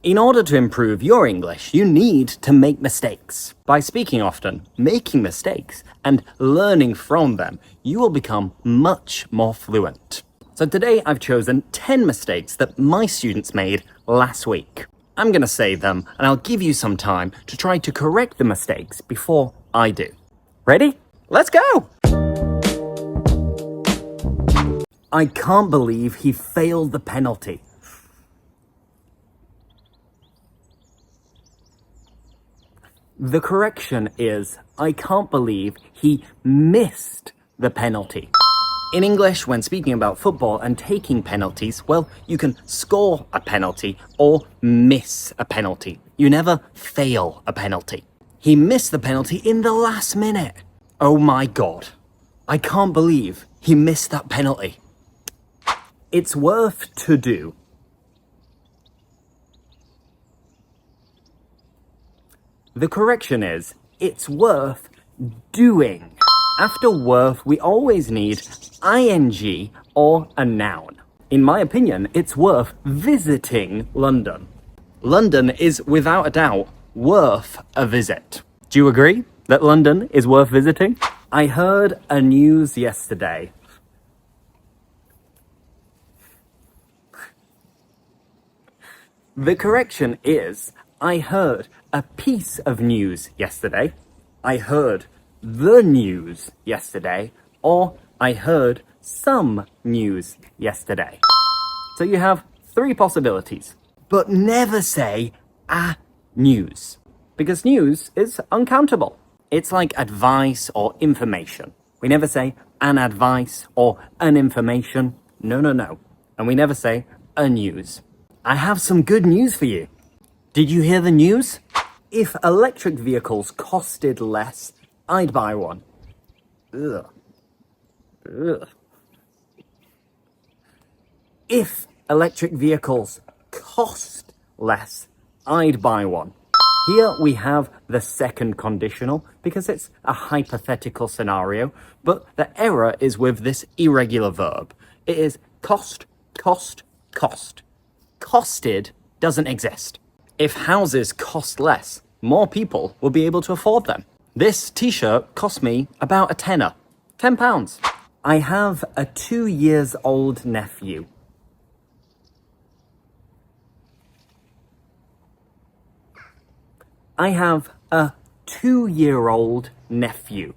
In order to improve your English, you need to make mistakes. By speaking often, making mistakes, and learning from them, you will become much more fluent. So today I've chosen 10 mistakes that my students made last week. I'm going to say them, and I'll give you some time to try to correct the mistakes before I do. Ready? Let's go! I can't believe he failed the penalty. The correction is, I can't believe he missed the penalty. In English, when speaking about football and taking penalties, well, you can score a penalty or miss a penalty. You never fail a penalty. He missed the penalty in the last minute. Oh my God. I can't believe he missed that penalty. It's worth to do. The correction is, it's worth doing. After worth, we always need ing or a noun. In my opinion, it's worth visiting London. London is without a doubt worth a visit. Do you agree that London is worth visiting? I heard a news yesterday. The correction is, I heard a piece of news yesterday, I heard the news yesterday, or I heard some news yesterday. So you have 3 possibilities, but never say a news, because news is uncountable. It's like advice or information. We never say an advice or an information. No. And we never say a news. I have some good news for you. Did you hear the news? If electric vehicles costed less, I'd buy one. Ugh. If electric vehicles cost less, I'd buy one. Here we have the second conditional because it's a hypothetical scenario, but the error is with this irregular verb. It is cost, cost, cost. Costed doesn't exist. If houses cost less, more people will be able to afford them. This t-shirt cost me about a tenner, £10. I have a 2-year-old nephew. I have a 2-year-old nephew.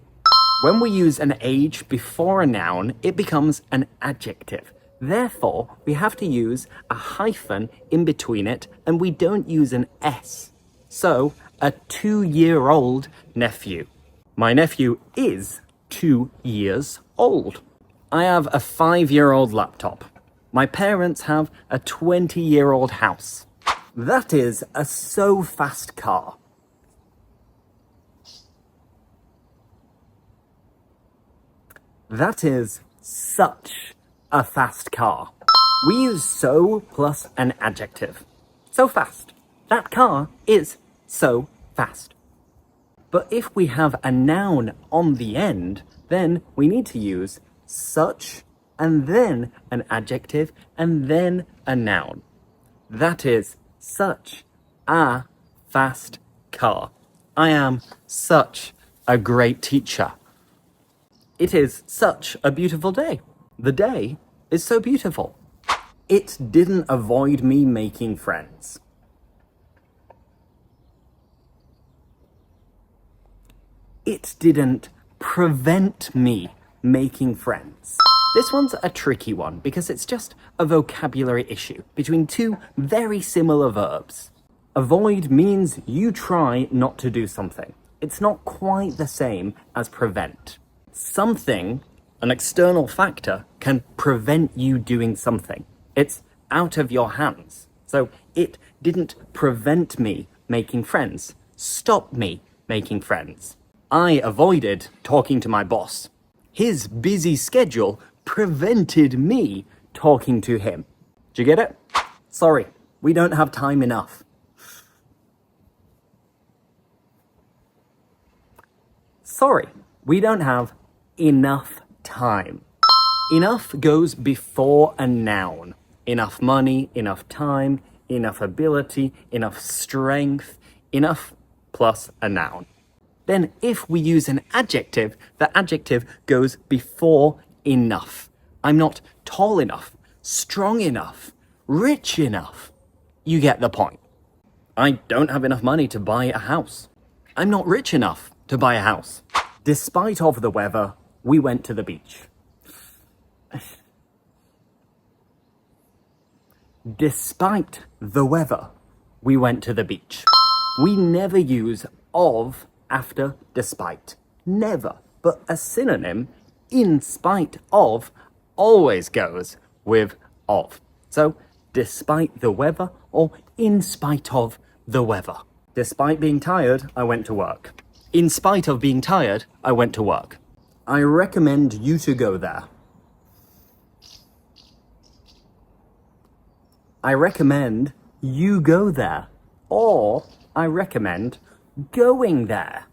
When we use an age before a noun, it becomes an adjective. Therefore, we have to use a hyphen in between it, and we don't use an S. So, a 2-year-old nephew. My nephew is 2 years old. I have a 5-year-old laptop. My parents have a 20-year-old house. That is a so fast car. That is such a fast car. We use so plus an adjective. So fast. That car is so fast. But if we have a noun on the end, then we need to use such and then an adjective and then a noun. That is such a fast car. I am such a great teacher. It is such a beautiful day. The day is so beautiful. It didn't avoid me making friends. It didn't prevent me making friends. This one's a tricky one because it's just a vocabulary issue between 2 very similar verbs. Avoid means you try not to do something. It's not quite the same as prevent. Something, an external factor, can prevent you doing something. It's out of your hands. So it didn't prevent me making friends. Stop me making friends. I avoided talking to my boss. His busy schedule prevented me talking to him. Do you get it? Sorry, we don't have time enough. Sorry, we don't have enough time. Enough goes before a noun. Enough money, enough time, enough ability, enough strength, enough plus a noun. Then if we use an adjective, the adjective goes before enough. I'm not tall enough, strong enough, rich enough. You get the point. I don't have enough money to buy a house. I'm not rich enough to buy a house. Despite of the weather, we went to the beach. Despite the weather, we went to the beach. We never use of after despite. Never. But a synonym, in spite of, always goes with of. So, despite the weather or in spite of the weather. Despite being tired, I went to work. In spite of being tired, I went to work. I recommend you to go there. I recommend you go there. Or I recommend going there.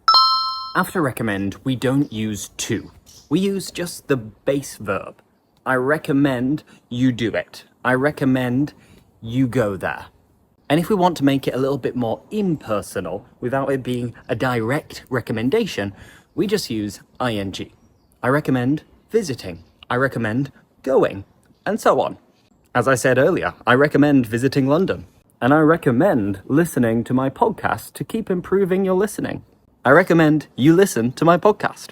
After recommend, we don't use to. We use just the base verb. I recommend you do it. I recommend you go there. And if we want to make it a little bit more impersonal, without it being a direct recommendation, we just use ing. I recommend visiting. I recommend going, and so on. As I said earlier, I recommend visiting London. And I recommend listening to my podcast to keep improving your listening. I recommend you listen to my podcast.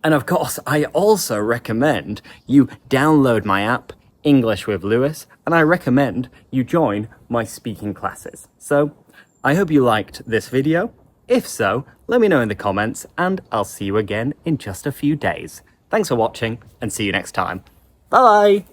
And of course, I also recommend you download my app, English with Lewis, and I recommend you join my speaking classes. So, I hope you liked this video. If so, let me know in the comments, and I'll see you again in just a few days. Thanks for watching, and see you next time. Bye!